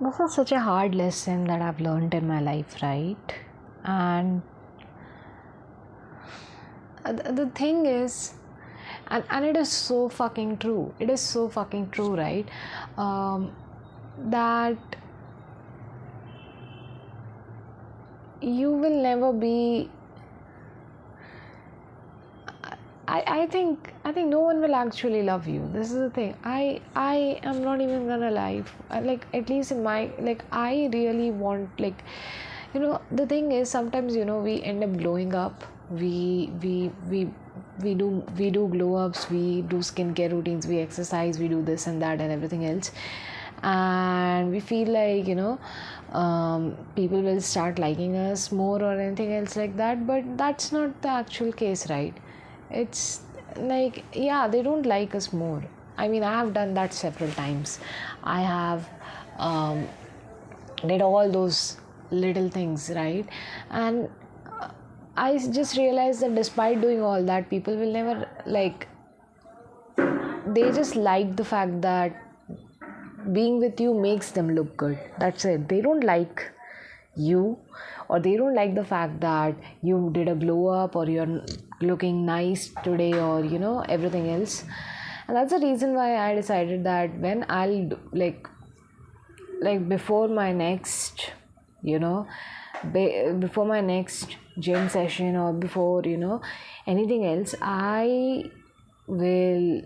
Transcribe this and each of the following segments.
This is such a hard lesson that I've learned in my life, right? And the thing is, and it is so fucking true. It is so fucking true, right? That you will never be. I think no one will actually love you. This is the thing. I am not even gonna lie. Like, at least in my, like, I really want, like, the thing is, sometimes we end up glowing up. We do glow ups. We do skincare routines. We exercise. We do this and that and everything else, and we feel like people will start liking us more or anything else like that. But that's not the actual case, right? It's like, yeah, they don't like us more. I mean, I have done that several times. I have um, did all those little things, right? And I just realized that despite doing all that, people will never, like, they just like the fact that being with you makes them look good. That's it. They don't like you, or they don't like the fact that you did a glow up, or you're looking nice today, or everything else. And that's the reason why I decided that when like before my next you know before my next gym session, or before anything else, I will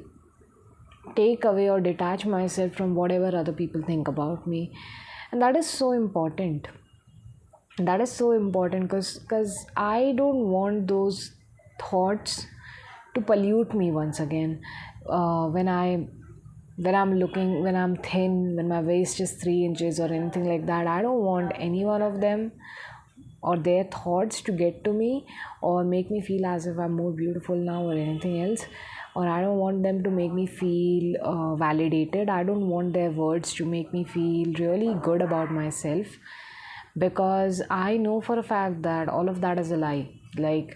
take away or detach myself from whatever other people think about me. And that is so important. Because I don't want those thoughts to pollute me once again. When I'm thin, when my waist is 3 inches or anything like that, I don't want any one of them or their thoughts to get to me, or make me feel as if I'm more beautiful now or anything else. Or I don't want them to make me feel validated. I don't want their words to make me feel really good about myself, because I know for a fact that all of that is a lie. Like,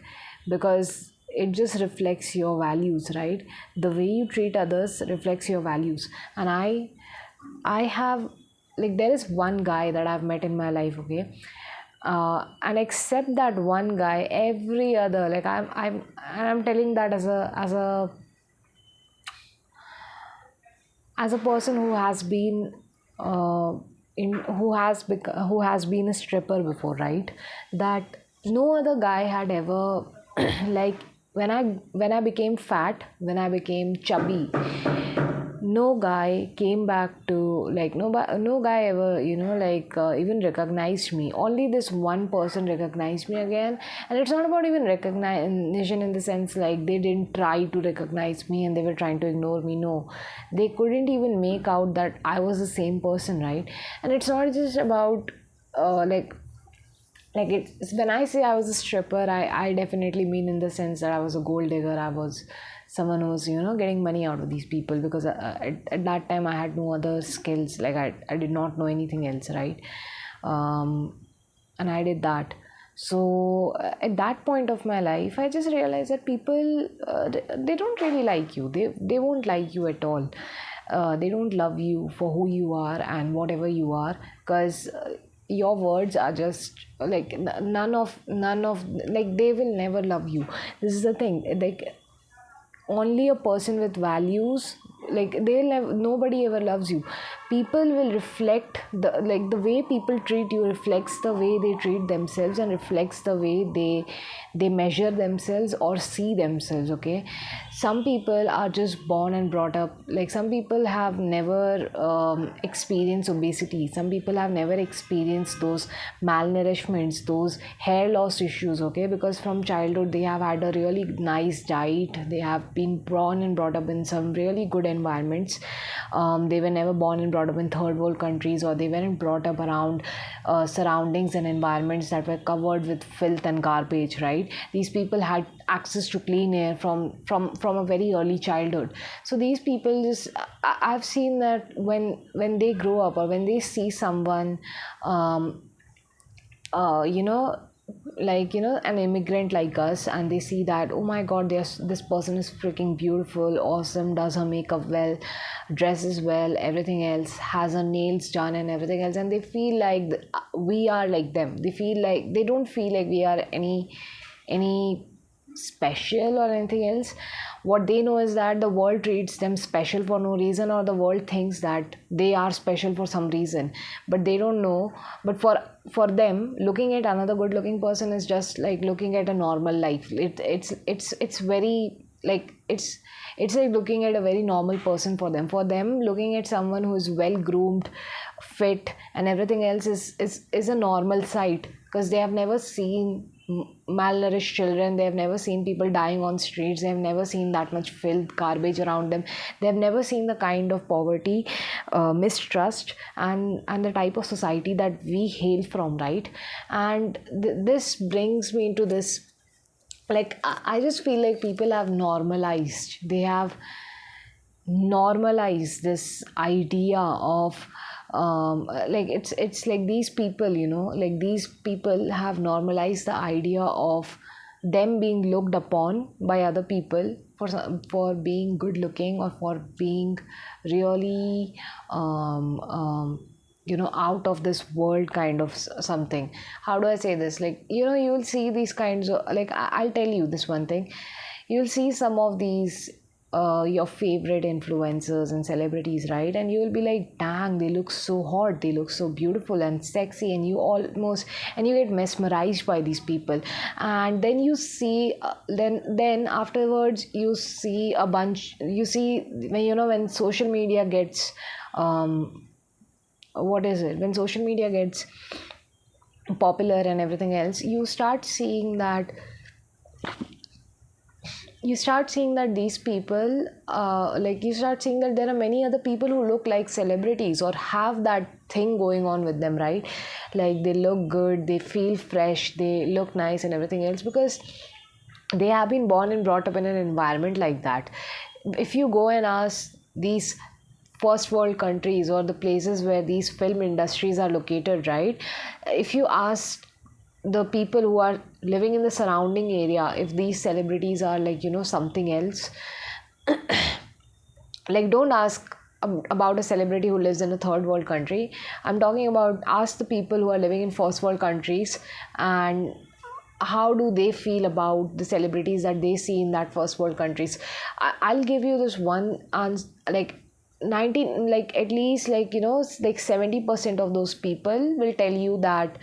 because it just reflects your values, right? The way you treat others reflects your values. And I have, like, there is one guy that I've met in my life, okay? And except that one guy, every other, like, I'm telling that as a person who has been who has been a stripper before, right? That no other guy had ever like, when I became fat, when I became chubby, no guy came back to, like, no guy ever, even recognized me. Only this one person recognized me again. And it's not about even recognition in the sense, like, they didn't try to recognize me and they were trying to ignore me. No, they couldn't even make out that I was the same person, right? And it's not just about it's, when I say I was a stripper, I definitely mean in the sense that I was a gold digger. I was someone who was getting money out of these people, because at that time I had no other skills. Like, I did not know anything else, right? And I did that. So at that point of my life, I just realized that people, they don't really like you. They won't like you at all. They don't love you for who you are and whatever you are, because your words are just like, none of, like, they will never love you. This is the thing. Like, only a person with values, like, nobody ever loves you. People will reflect the way people treat you reflects the way they treat themselves, and reflects the way they measure themselves or see themselves, okay? Some people are just born and brought up, like, some people have never experienced obesity. Some people have never experienced those malnourishments, those hair loss issues, okay? Because from childhood they have had a really nice diet. They have been born and brought up in some really good environments. They were never born and brought up in third world countries, or they weren't brought up around surroundings and environments that were covered with filth and garbage, right? These people had access to clean air from a very early childhood. So these people just, I've seen that when they grow up, or when they see someone, um, uh, you know like, an immigrant like us, and they see that, oh my god, this person is freaking beautiful, awesome, does her makeup well, dresses well, everything else, has her nails done and everything else, and they feel like we are like them. They feel like, they don't feel like we are any special or anything else. What they know is that the world treats them special for no reason, or the world thinks that they are special for some reason, but they don't know. But for them, looking at another good looking person is just like looking at a normal life. It's very like, it's like looking at a very normal person. For them, looking at someone who is well groomed, fit, and everything else is a normal sight, because they have never seen malnourished children. They have never seen people dying on streets. They have never seen that much filth, garbage around them. They have never seen the kind of poverty, mistrust, and the type of society that we hail from, right? And this brings me into this, like, I just feel like people have normalized, they have normalize this idea of, like, it's like these people, like these people have normalized the idea of them being looked upon by other people for being good looking, or for being really, out of this world kind of something. How do I say this? Like, you will see these kinds of, like, I'll tell you this one thing. You'll see some of these, your favorite influencers and celebrities, right? And you will be like, dang, they look so hot, they look so beautiful and sexy, and you get mesmerized by these people. And then you see, then afterwards you see a bunch, you see, when social media gets, what is it, when social media gets popular and everything else, you start seeing that these people, like, you start seeing that there are many other people who look like celebrities, or have that thing going on with them, right? Like, they look good, they feel fresh, they look nice and everything else, because they have been born and brought up in an environment like that. If you go and ask these first world countries, or the places where these film industries are located, right? If you ask the people who are living in the surrounding area, if these celebrities are like, something else, like, don't ask about a celebrity who lives in a third world country. I'm talking about, ask the people who are living in first world countries, and how do they feel about the celebrities that they see in that first world countries. I'll give you this one answer, like 19, like, at least, like, like 70% of those people will tell you that,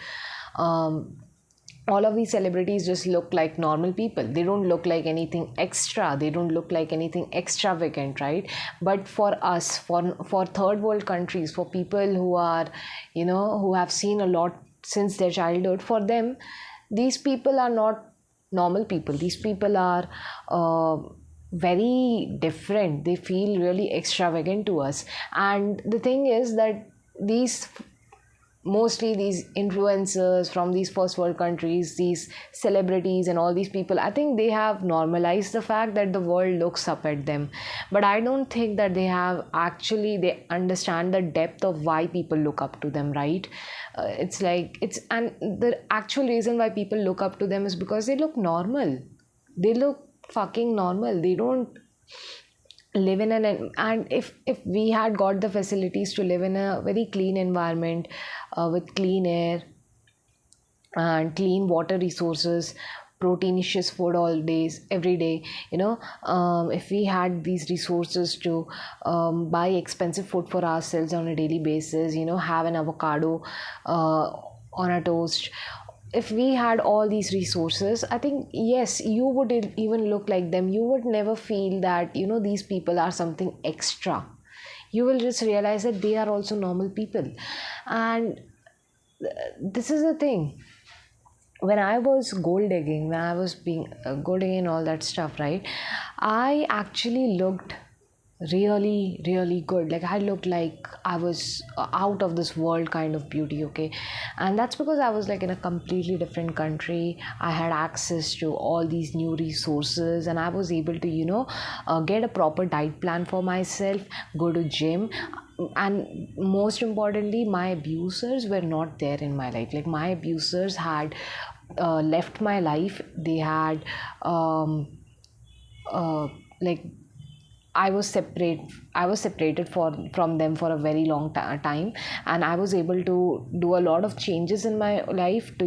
all of these celebrities just look like normal people. They don't look like anything extra, they don't look like anything extravagant, right? But for us, for third world countries, for people who are, who have seen a lot since their childhood, for them, these people are not normal people. These people are, very different. They feel really extravagant to us. And the thing is that these mostly these influencers from these first world countries, these celebrities and all these people, I think they have normalized the fact that the world looks up at them. But I don't think that they understand the depth of why people look up to them, right? It's like, and the actual reason why people look up to them is because they look normal. They look fucking normal. They don't live in and if we had got the facilities to live in a very clean environment, with clean air and clean water resources, proteinicious food all days every day, if we had these resources to, buy expensive food for ourselves on a daily basis, have an avocado, on a toast. If we had all these resources, I think, yes, you would even look like them. You would never feel that, these people are something extra. You will just realize that they are also normal people. And this is the thing. When I was gold digging, when I was being, gold digging and all that stuff, right, I actually looked really, really good. Like, I looked like I was, out of this world kind of beauty, okay? And that's because I was like in a completely different country. I had access to all these new resources, and I was able to, get a proper diet plan for myself, go to gym. And most importantly, my abusers were not there in my life. Like, my abusers had left my life. They had uh, like I was separate. I was separated from them for a very long time, and I was able to do a lot of changes in my life to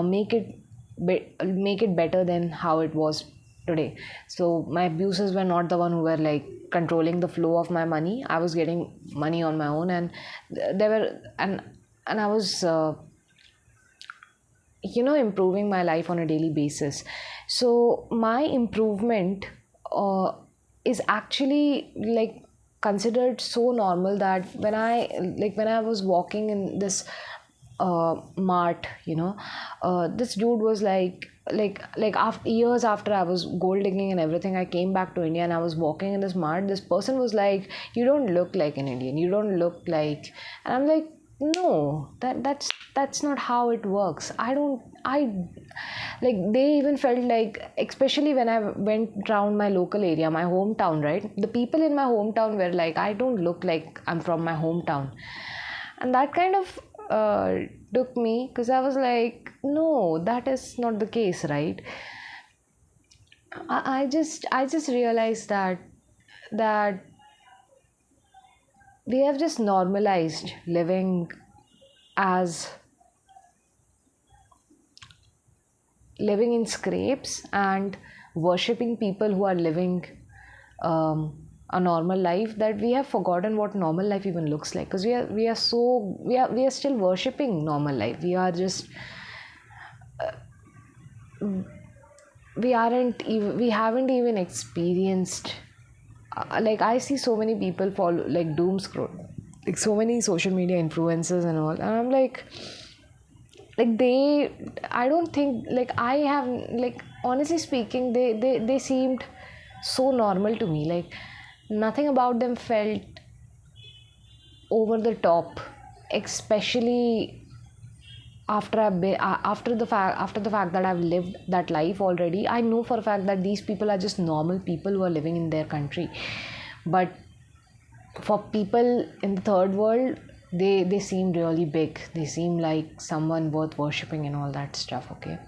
make it make it better than how it was today. So my abusers were not the one who were like controlling the flow of my money. I was getting money on my own, and they were and I was improving my life on a daily basis. So my improvement uh, is actually like considered so normal that when I was walking in this mart, this dude was like after years after I was gold digging and everything, I came back to India and I was walking in this mart. This person was like, "You don't look like an Indian. You don't look like," and I'm like, no, that's not how it works. I like they even felt like, especially when I went around my local area, my hometown, right? The people in my hometown were like, I don't look like I'm from my hometown. And that kind of took me, because I was like, no, that is not the case, right? I just realized that we have just normalized as living in scrapes and worshipping people who are living a normal life, that we have forgotten what normal life even looks like, because we are still worshipping normal life. We haven't even experienced, like I see so many people follow like doom scroll, like so many social media influencers and all, and I'm like they I don't think, like I have, like honestly speaking, they seemed so normal to me. Like nothing about them felt over the top, especially after the fact that I've lived that life already. I know for a fact that these people are just normal people who are living in their country. But for people in the third world, they seem really big. They seem like someone worth worshipping and all that stuff. Okay.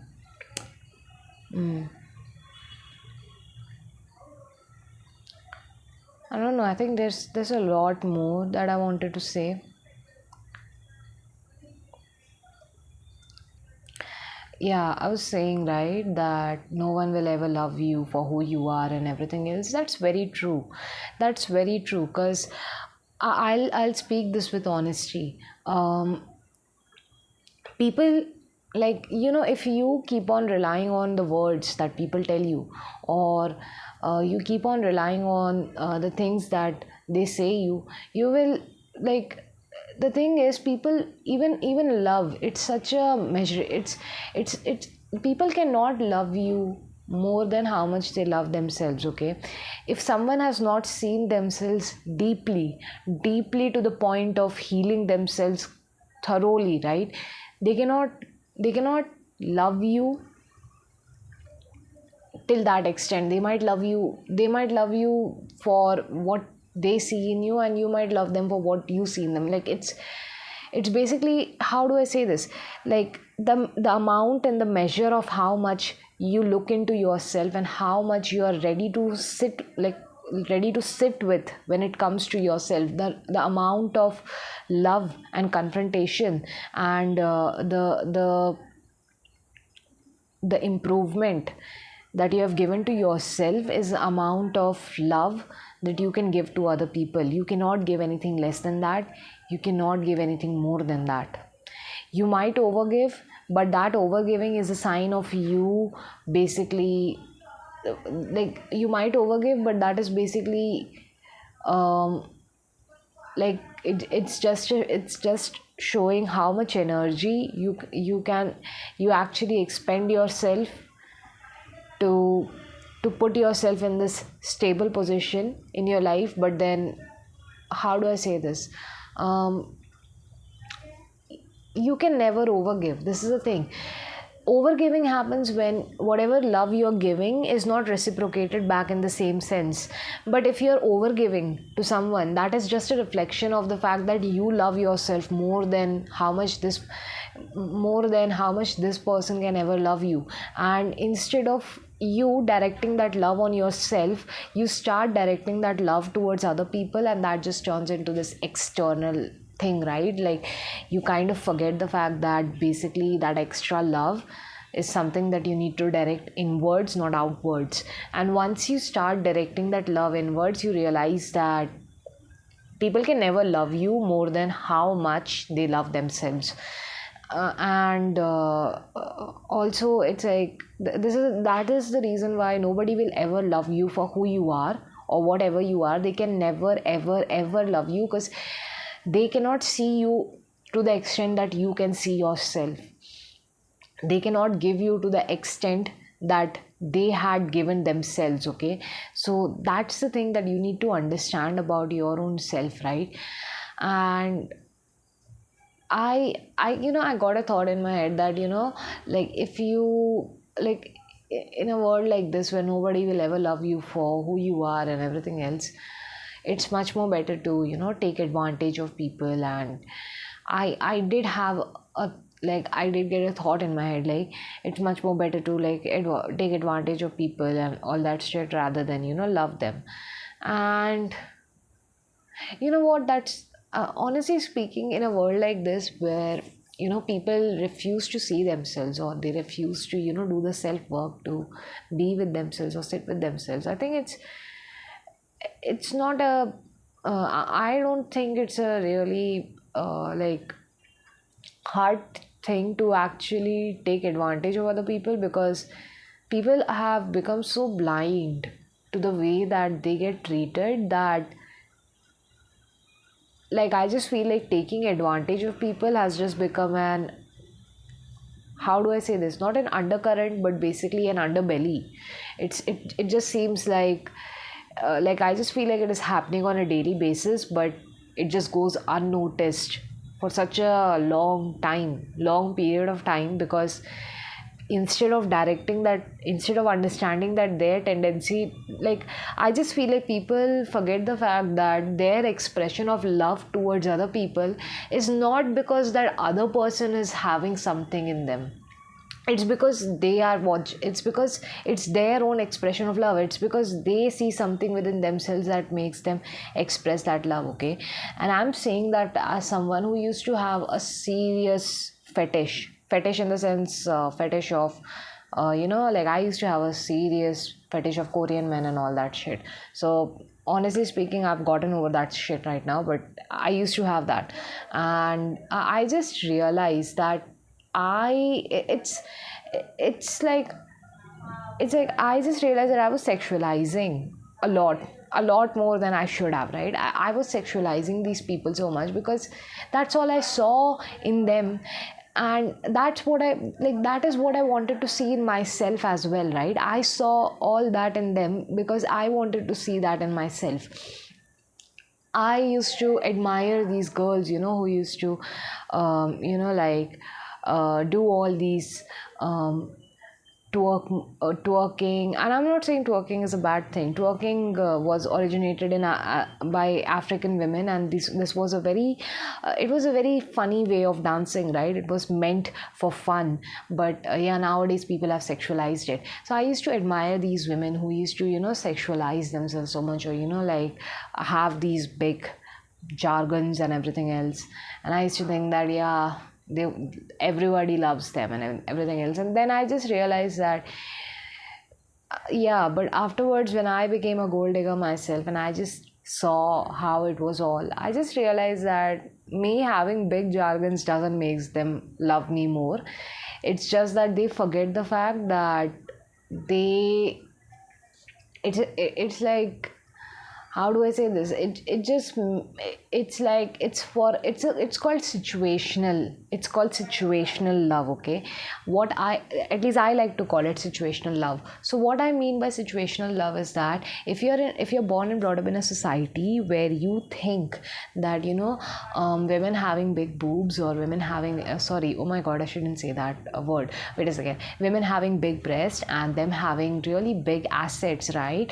I don't know. I think there's a lot more that I wanted to say. Yeah, I was saying, right, that no one will ever love you for who you are and everything else. That's very true. That's very true. Because I'll speak this with honesty. People, like, if you keep on relying on the words that people tell you, or you keep on relying on the things that they say, you will, like, the thing is, people, even love, it's such a measure. It's people cannot love you more than how much they love themselves. Okay, if someone has not seen themselves deeply to the point of healing themselves thoroughly, right, they cannot love you till that extent. They might love you for what they see in you, and you might love them for what you see in them. Like it's basically, how do I say this, like the amount and the measure of how much you look into yourself and how much you are ready to sit with when it comes to yourself, the amount of love and confrontation and the improvement that you have given to yourself is the amount of love that you can give to other people. You cannot give anything less than that. You cannot give anything more than that. You might overgive, but that overgiving is a sign of you basically, like, you might overgive, but that is basically um, like it's just showing how much energy you actually expend yourself to put yourself in this stable position in your life. But then, how do I say this, um, you can never overgive. This is the thing. overgiving happens when whatever love you're giving is not reciprocated back in the same sense. But if you're overgiving to someone, that is just a reflection of the fact that you love yourself more than how much this person can ever love you. And instead of you directing that love on yourself, you start directing that love towards other people, and that just turns into this external thing, right? Like, you kind of forget the fact that basically that extra love is something that you need to direct inwards, not outwards. And once you start directing that love inwards, you realize that people can never love you more than how much they love themselves. And Also, it's like that is the reason why nobody will ever love you for who you are or whatever you are. They can never ever ever love you because they cannot see you to the extent that you can see yourself. They cannot give you to the extent that they had given themselves. Okay, so that's the thing that you need to understand about your own self, right? And I got a thought in my head that, like, if you, like, in a world like this where nobody will ever love you for who you are and everything else, it's much more better to, take advantage of people. And I did have a, like, I did get a thought in my head, like, it's much more better to, like, take advantage of people and all that shit rather than, love them. And you know what, that's honestly speaking, in a world like this where, people refuse to see themselves, or they refuse to, do the self work to be with themselves or sit with themselves, I think it's not a I don't think it's a really like, hard thing to actually take advantage of other people, because people have become so blind to the way that they get treated that, like, I just feel like taking advantage of people has just become an, how do I say this, not an undercurrent but basically an underbelly. It just seems like I just feel like it is happening on a daily basis, but it just goes unnoticed for such a long period of time, because instead of understanding that their tendency, like, I just feel like people forget the fact that their expression of love towards other people is not because that other person is having something in them. It's because it's because it's their own expression of love. It's because they see something within themselves that makes them express that love. Okay, and I'm saying that as someone who used to have a serious fetish in the sense, fetish of, like, I used to have a serious fetish of Korean men and all that shit. So honestly speaking, I've gotten over that shit right now, but I used to have that. And I just realized that I it's like it's like I just realized that I was sexualizing a lot a lot more than I should have, right? I was sexualizing these people so much because that's all I saw in them. And that is what I wanted to see in myself as well, right? I saw all that in them because I wanted to see that in myself. I used to admire these girls, who used to, like, do all these twerking. And I'm not saying twerking is a bad thing. Twerking was originated by African women, and this was a very it was a very funny way of dancing, right? It was meant for fun, but yeah, nowadays people have sexualized it. So I used to admire these women who used to, sexualize themselves so much, or, like, have these big jargons and everything else. And I used to think that, yeah, they everybody loves them and everything else. And then I just realized that, yeah, but afterwards, when I became a gold digger myself and I just saw how it was all, I just realized that me having big jargons doesn't make them love me more. It's just that they forget the fact that they it's like, how do I say this? It just it's like it's called situational. It's called situational love. Okay, what I at least I like to call it situational love. So what I mean by situational love is that if you're born and brought up in a society where you think that women having big boobs or women having sorry, oh my god, I shouldn't say that word. Wait a second. Women having big breasts and them having really big assets, right?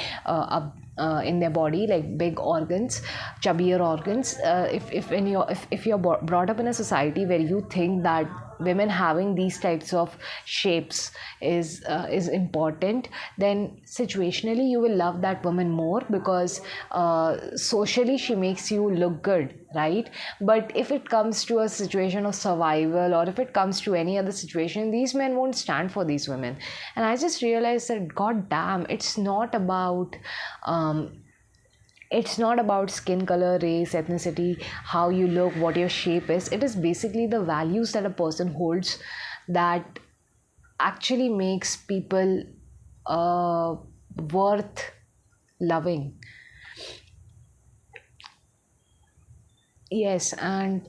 In their body, like big organs, chubbier organs. If you're brought up in a society where you think that women having these types of shapes is important, then situationally you will love that woman more because socially she makes you look good, right? But if it comes to a situation of survival, or if it comes to any other situation, these men won't stand for these women. And I just realized that, god damn, it's not about skin color, race, ethnicity, how you look, what your shape is. It is basically the values that a person holds that actually makes people worth loving. Yes, and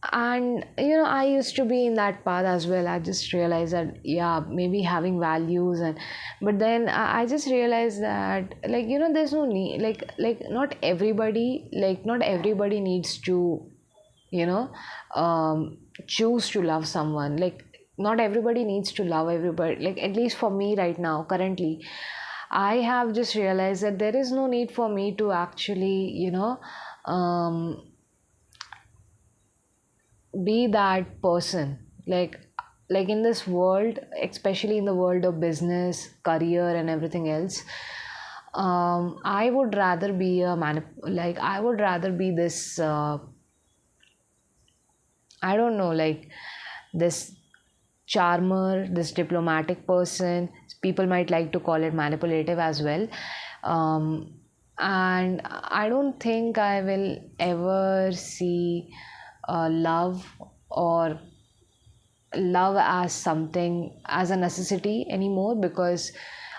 I used to be in that path as well. I just realized that, yeah, maybe having values, and but then I just realized that, like, there's no need, like not everybody needs to you know choose to love someone. Like, not everybody needs to love everybody. Like, at least for me right now, currently, I have just realized that there is no need for me to actually um be that person. Like in this world, especially in the world of business, career, and everything else, I would rather be I would rather be this I don't know, like this charmer, this diplomatic person. People might like to call it manipulative as well. Um, and I don't think I will ever see love, or love as something, as a necessity anymore, because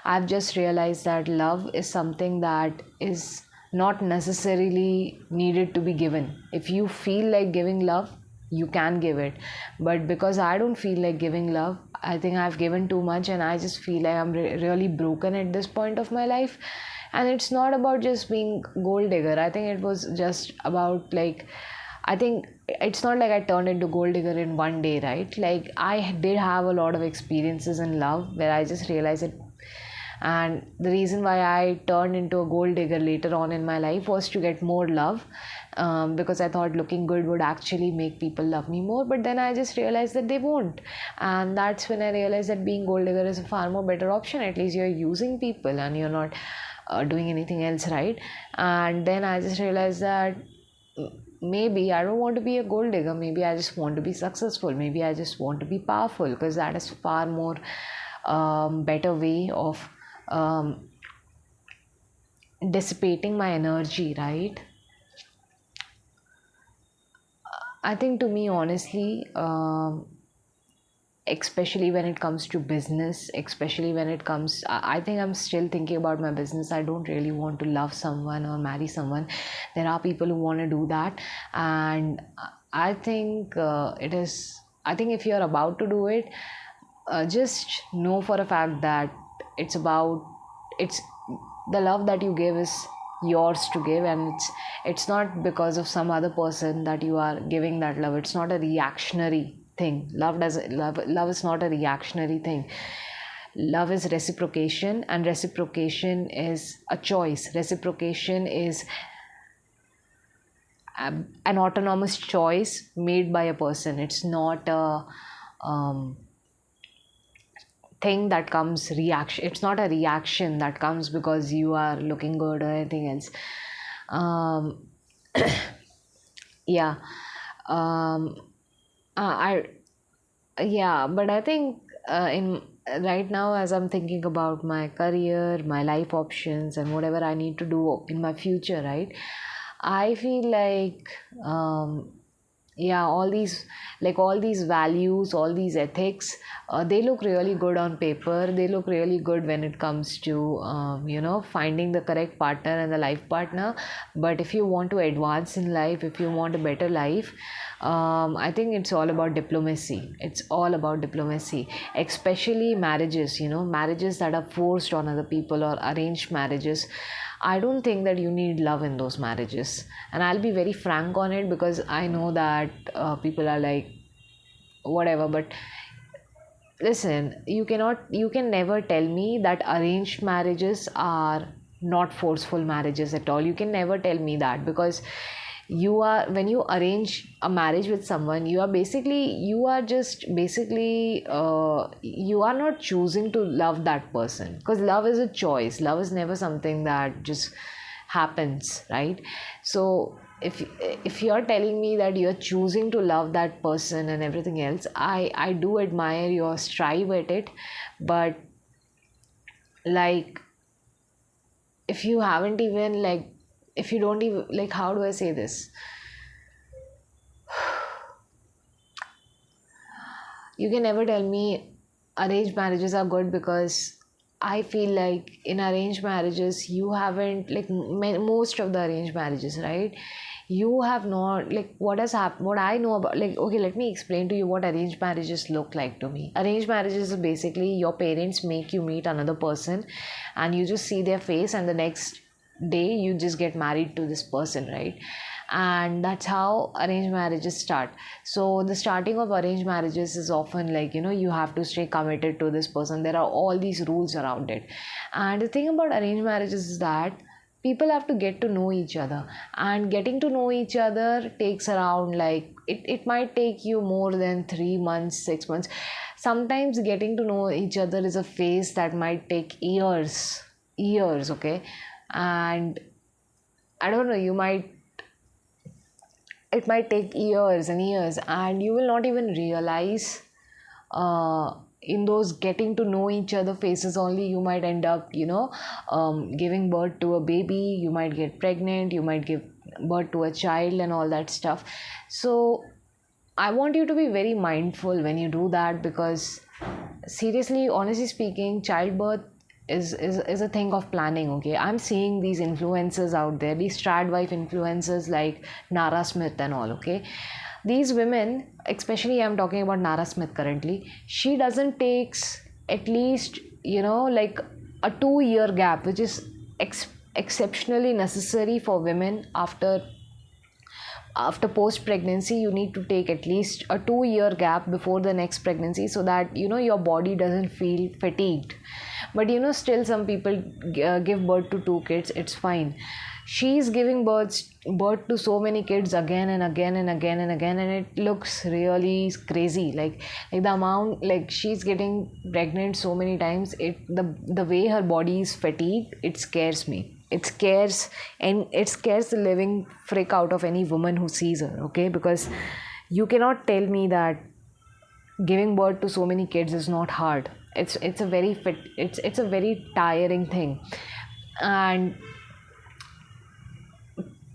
I've just realized that love is something that is not necessarily needed to be given. If you feel like giving love, you can give it. But because I don't feel like giving love, I think I've given too much, and I just feel like I'm really broken at this point of my life. And it's not about just being gold digger. I think it was just about, like, I think it's not like I turned into gold digger in one day, right? Like, I did have a lot of experiences in love where I just realized it. And the reason why I turned into a gold digger later on in my life was to get more love, because I thought looking good would actually make people love me more. But then I just realized that they won't. And that's when I realized that being gold digger is a far more better option. At least you're using people and you're not doing anything else, right? And then I just realized that maybe I don't want to be a gold digger. Maybe I just want to be successful. Maybe I just want to be powerful, because that is far more better way of um, dissipating my energy, right? I think, to me, honestly, especially when it comes to business, especially when it comes, I think I'm still thinking about my business. I don't really want to love someone or marry someone. There are people who want to do that, and I think I think if you're about to do it, just know for a fact that it's the love that you give is yours to give, and it's not because of some other person that you are giving that love. It's not a reactionary thing. Love is not a reactionary thing. Love is reciprocation, and reciprocation is a choice. Reciprocation is an autonomous choice made by a person. It's not a thing that comes reaction. It's not a reaction that comes because you are looking good or anything else. um yeah. um I Yeah, but I think in right now, as I'm thinking about my career, my life options, and whatever I need to do in my future, right, I feel like yeah, all these values, all these ethics, they look really good on paper. They look really good when it comes to finding the correct partner and the life partner. But if you want to advance in life, if you want a better life, I think it's all about diplomacy. It's all about diplomacy, especially marriages, marriages that are forced on other people or arranged marriages. I don't think that you need love in those marriages. And I'll be very frank on it, because I know that people are like, whatever. But listen, you can never tell me that arranged marriages are not forceful marriages at all. You can never tell me that, because when you arrange a marriage with someone, you are just basically you are not choosing to love that person, because love is a choice. Love is never something that just happens, right? So if you're telling me that you're choosing to love that person and everything else, I do admire your strive at it. But like, if you haven't even like if you don't even like, how do I say this? You can never tell me arranged marriages are good, because I feel like in arranged marriages, you haven't, like, most of the arranged marriages, right? You have not, like, what has happened, what I know about, like, okay, let me explain to you what arranged marriages look like to me. Arranged marriages is basically your parents make you meet another person, and you just see their face, and the next day you just get married to this person, right? And that's how arranged marriages start. So the starting of arranged marriages is often like, you have to stay committed to this person. There are all these rules around it. And the thing about arranged marriages is that people have to get to know each other, and getting to know each other takes around, like, it might take you more than 3 months, 6 months. Sometimes getting to know each other is a phase that might take years, okay? And I don't know, it might take years and years, and you will not even realize, in those getting to know each other phases only, you might end up, giving birth to a baby. You might get pregnant, you might give birth to a child and all that stuff. So I want you to be very mindful when you do that, because seriously, honestly speaking, childbirth is a thing of planning, okay? I'm seeing these influencers out there, these trad wife influencers like Nara Smith and all, okay? These women, especially I'm talking about Nara Smith currently, she doesn't takes at least, like a 2 year gap, which is exceptionally necessary for women. After post pregnancy, you need to take at least a 2 year gap before the next pregnancy, so that your body doesn't feel fatigued. But still some people give birth to 2 kids, it's fine. She's giving birth to so many kids again and again and again and again, and it looks really crazy. Like the amount, like, she's getting pregnant so many times, the way her body is fatigued, it scares me. It scares the living frick out of any woman who sees her, okay? Because you cannot tell me that giving birth to so many kids is not hard. It's a very it's a very tiring thing. And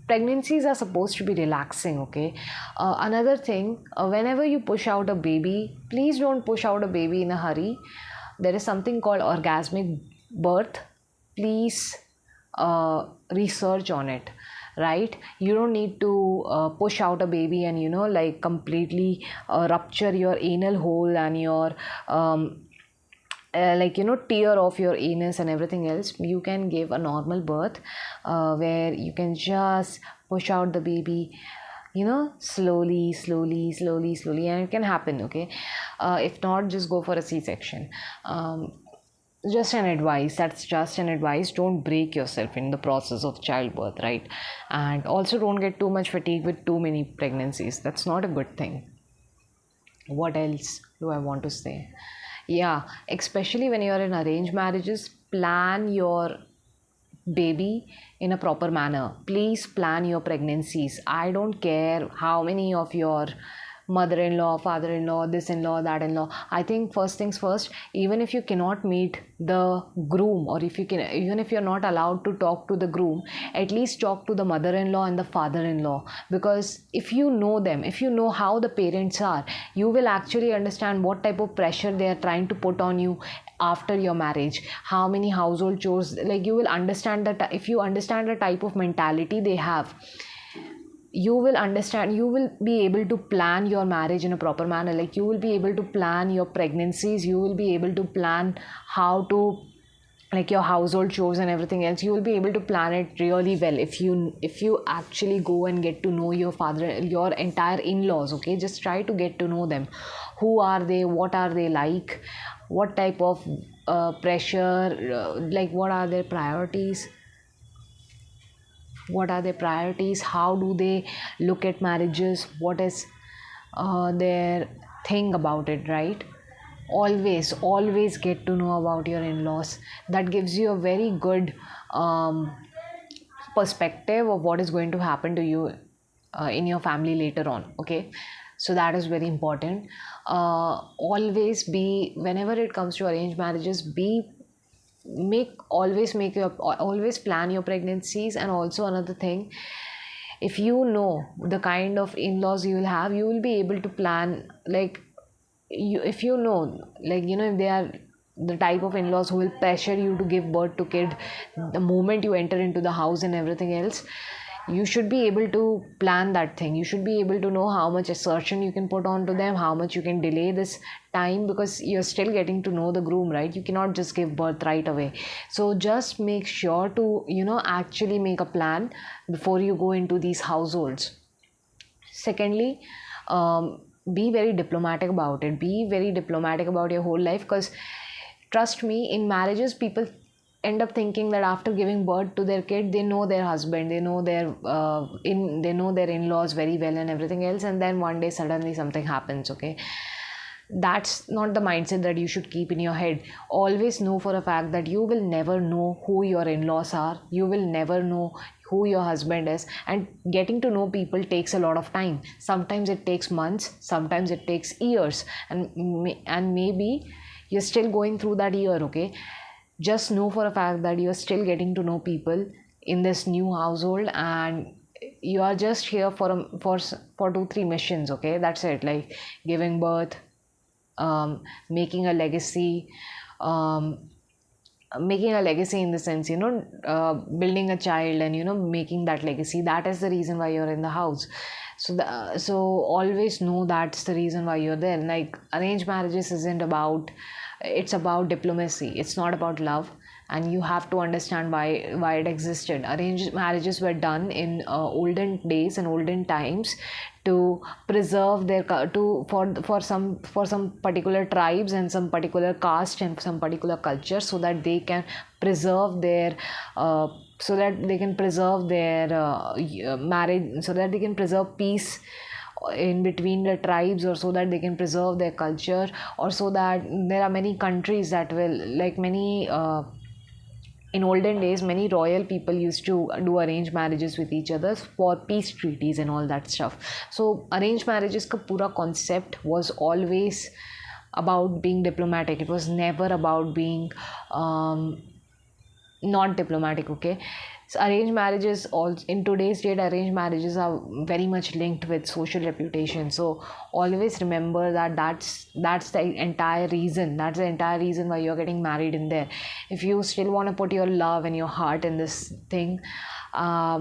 pregnancies are supposed to be relaxing, okay? Another thing, whenever you push out a baby, please don't push out a baby in a hurry. There is something called orgasmic birth. Please research on it, right? You don't need to push out a baby and like completely rupture your anal hole and your tear off your anus and everything else. You can give a normal birth, where you can just push out the baby, slowly, and it can happen, okay? If not, just go for a C-section. Just an advice, that's just an advice. Don't break yourself in the process of childbirth, right? And also, don't get too much fatigue with too many pregnancies. That's not a good thing. What else do I want to say? Yeah, especially when you're in arranged marriages, plan your baby in a proper manner. Please plan your pregnancies. I don't care how many of your mother-in-law, father-in-law, this-in-law, that-in-law. I think first things first, even if you cannot meet the groom, or if you can, even if you're not allowed to talk to the groom, at least talk to the mother-in-law and the father-in-law. Because if you know them, if you know how the parents are, you will actually understand what type of pressure they are trying to put on you after your marriage, how many household chores, like you will understand that. If you understand the type of mentality they have, you will understand, you will be able to plan your marriage in a proper manner. Like you will be able to plan your pregnancies, you will be able to plan how to, like your household chores and everything else, you will be able to plan it really well if you actually go and get to know your father, your entire in-laws. Okay, just try to get to know them. Who are they, what are they like, what type of pressure, like what are their priorities, how do they look at marriages, what is their thing about it, right? Always get to know about your in-laws. That gives you a very good perspective of what is going to happen to you in your family later on. Okay, so that is very important. Always be, whenever it comes to arranged marriages, be make always plan your pregnancies. And also another thing, if you know the kind of in-laws you will have, you will be able to plan, like if you know, like if they are the type of in-laws who will pressure you to give birth to kid the moment you enter into the house and everything else, you should be able to plan that thing. You should be able to know how much assertion you can put on to them, how much you can delay this time, because you're still getting to know the groom, right? You cannot just give birth right away. So just make sure to actually make a plan before you go into these households. Secondly, be very diplomatic about it. Be very diplomatic about your whole life, because trust me, in marriages, people end up thinking that after giving birth to their kid, they know their husband, they know their in-laws very well and everything else, and then one day suddenly something happens. Okay, that's not the mindset that you should keep in your head. Always know for a fact that you will never know who your in-laws are, you will never know who your husband is, and getting to know people takes a lot of time. Sometimes it takes months, sometimes it takes years, and maybe you're still going through that year. Okay, just know for a fact that you're still getting to know people in this new household, and you are just here for 2-3 missions. Okay, that's it. Like giving birth, making a legacy, um, in the sense, building a child, and making that legacy. That is the reason why you're in the house. So always know that's the reason why you're there. Like arranged marriages isn't about, it's about diplomacy, it's not about love. And you have to understand why it existed. Arranged marriages were done in olden days and olden times to preserve their to for some particular tribes and some particular caste and some particular culture, so that they can preserve their marriage, so that they can preserve peace in between the tribes, or so that they can preserve their culture, or so that there are many countries that will, like many in olden days, many royal people used to do arranged marriages with each other for peace treaties and all that stuff. So arranged marriages ka pura concept was always about being diplomatic. It was never about being not diplomatic. Okay, so arranged marriages, all in today's date, arranged marriages are very much linked with social reputation. So always remember that that's the entire reason, why you're getting married in there. If you still want to put your love and your heart in this thing, I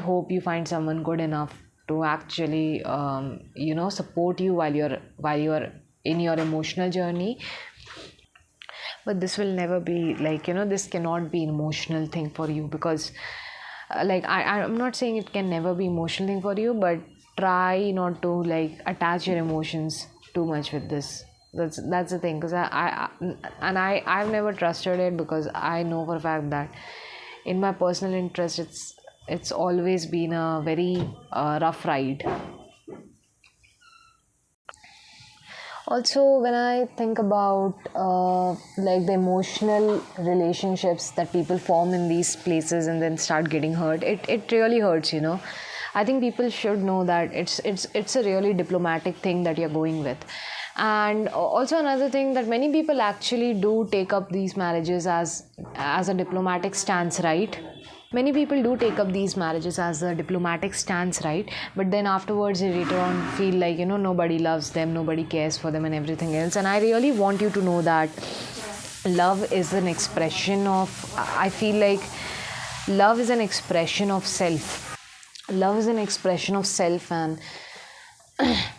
hope you find someone good enough to actually support you while you're in your emotional journey. But this will never be like, this cannot be an emotional thing for you, because I'm not saying it can never be emotional thing for you, but try not to like attach your emotions too much with this. That's the thing, because I've never trusted it, because I know for a fact that in my personal interest, it's always been a very rough ride. Also, when I think about like the emotional relationships that people form in these places and then start getting hurt, it really hurts. I think people should know that it's a really diplomatic thing that you're going with. And also another thing, that many people actually do take up these marriages as a diplomatic stance, right? Many people do take up these marriages as a diplomatic stance, right? But then afterwards they later on feel like, nobody loves them, nobody cares for them, and everything else. And I really want you to know that love is an expression of, I feel like love is an expression of self. Love is an expression of self, and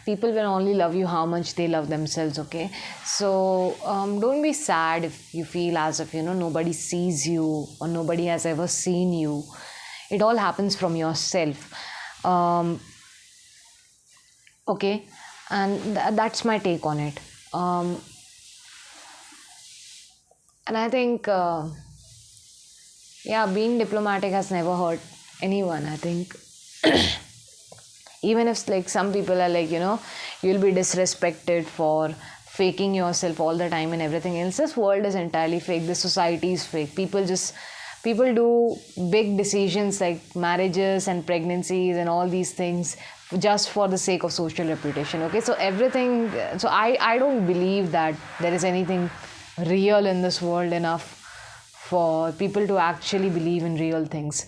people will only love you how much they love themselves, okay? So don't be sad if you feel as if, nobody sees you or nobody has ever seen you. It all happens from yourself. Okay, and that's my take on it. And I think, being diplomatic has never hurt anyone, I think. Even if like some people are like, you'll be disrespected for faking yourself all the time and everything else. This world is entirely fake. This society is fake. People do big decisions like marriages and pregnancies and all these things just for the sake of social reputation. Okay, so I don't believe that there is anything real in this world enough for people to actually believe in real things.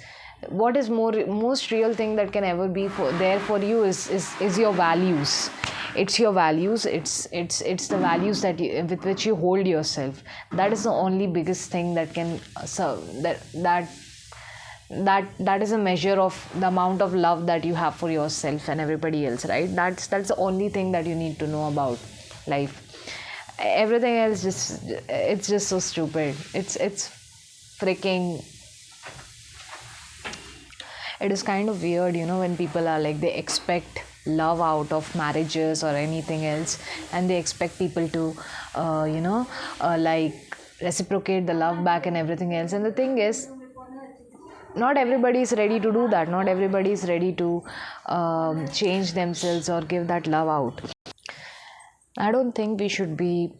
What is most real thing that can ever be there for you is your values. It's your values. It's the values with which you hold yourself. That is the only biggest thing that can serve. That is a measure of the amount of love that you have for yourself and everybody else, right? That's the only thing that you need to know about life. Everything else it's just so stupid. It's freaking. It is kind of weird, when people are like, they expect love out of marriages or anything else, and they expect people to, like reciprocate the love back and everything else. And the thing is, not everybody is ready to do that. Not everybody is ready to change themselves or give that love out. I don't think we should be,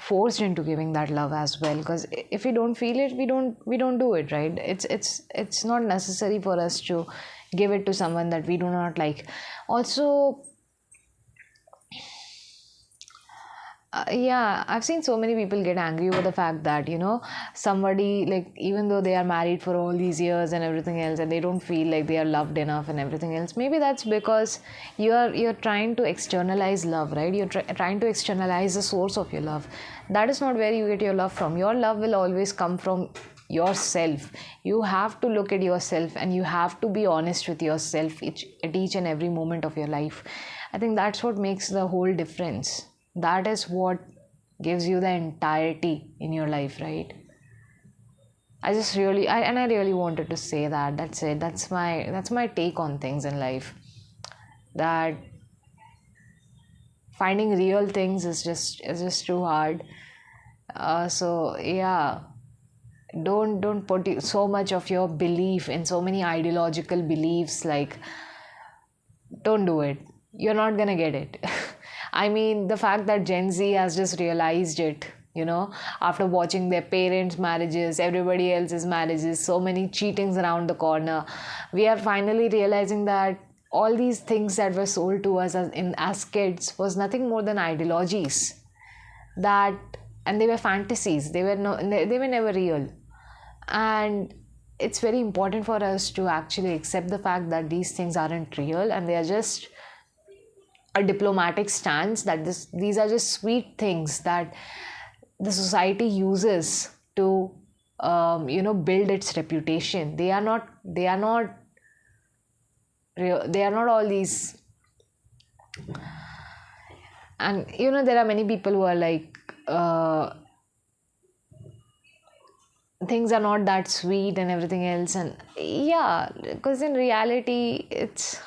forced into giving that love as well. Because if we don't feel it, we don't do it, right? It's not necessary for us to give it to someone that we do not like. Also, I've seen so many people get angry over the fact that, somebody, like, even though they are married for all these years and everything else, and they don't feel like they are loved enough and everything else. Maybe that's because you're trying to externalize love, right? You're trying to externalize the source of your love. That is not where you get your love from. Your love will always come from yourself. You have to look at yourself, and you have to be honest with yourself at each and every moment of your life. I think that's what makes the whole difference. That is what gives you the entirety in your life, right? I really wanted to say that. That's it. That's my take on things in life. That finding real things is just too hard. Don't put so much of your belief in so many ideological beliefs. Like, don't do it. You're not gonna get it. I mean, the fact that Gen Z has just realized it, after watching their parents' marriages, everybody else's marriages, so many cheatings around the corner, we are finally realizing that all these things that were sold to us as kids was nothing more than ideologies. And they were fantasies. They were never real. And it's very important for us to actually accept the fact that these things aren't real, and they are just a diplomatic stance, that these are just sweet things that the society uses to build its reputation. They are not all these. And there are many people who are like, things are not that sweet and everything else. And because in reality, it's,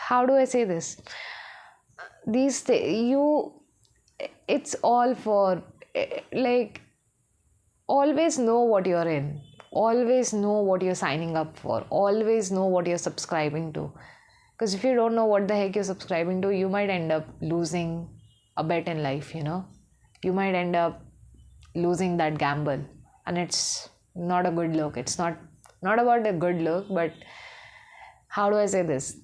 how do I say this? It's all for, like, always know what you're in. Always know what you're signing up for. Always know what you're subscribing to. Because if you don't know what the heck you're subscribing to, you might end up losing a bet in life, You might end up losing that gamble. And it's not a good look. It's not not about the good look, but how do I say this?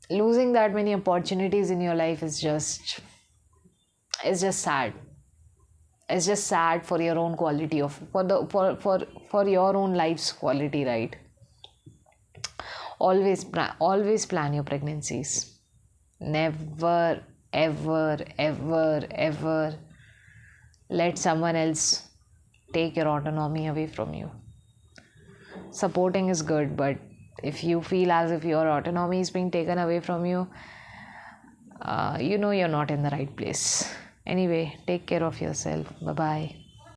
Losing that many opportunities in your life is just, it's just sad. It's just sad for your own quality of, for your own life's quality, right? Always plan your pregnancies. Never, ever, ever, ever let someone else take your autonomy away from you. Supporting is good, but if you feel as if your autonomy is being taken away from you, you know you're not in the right place. Anyway, take care of yourself. Bye bye.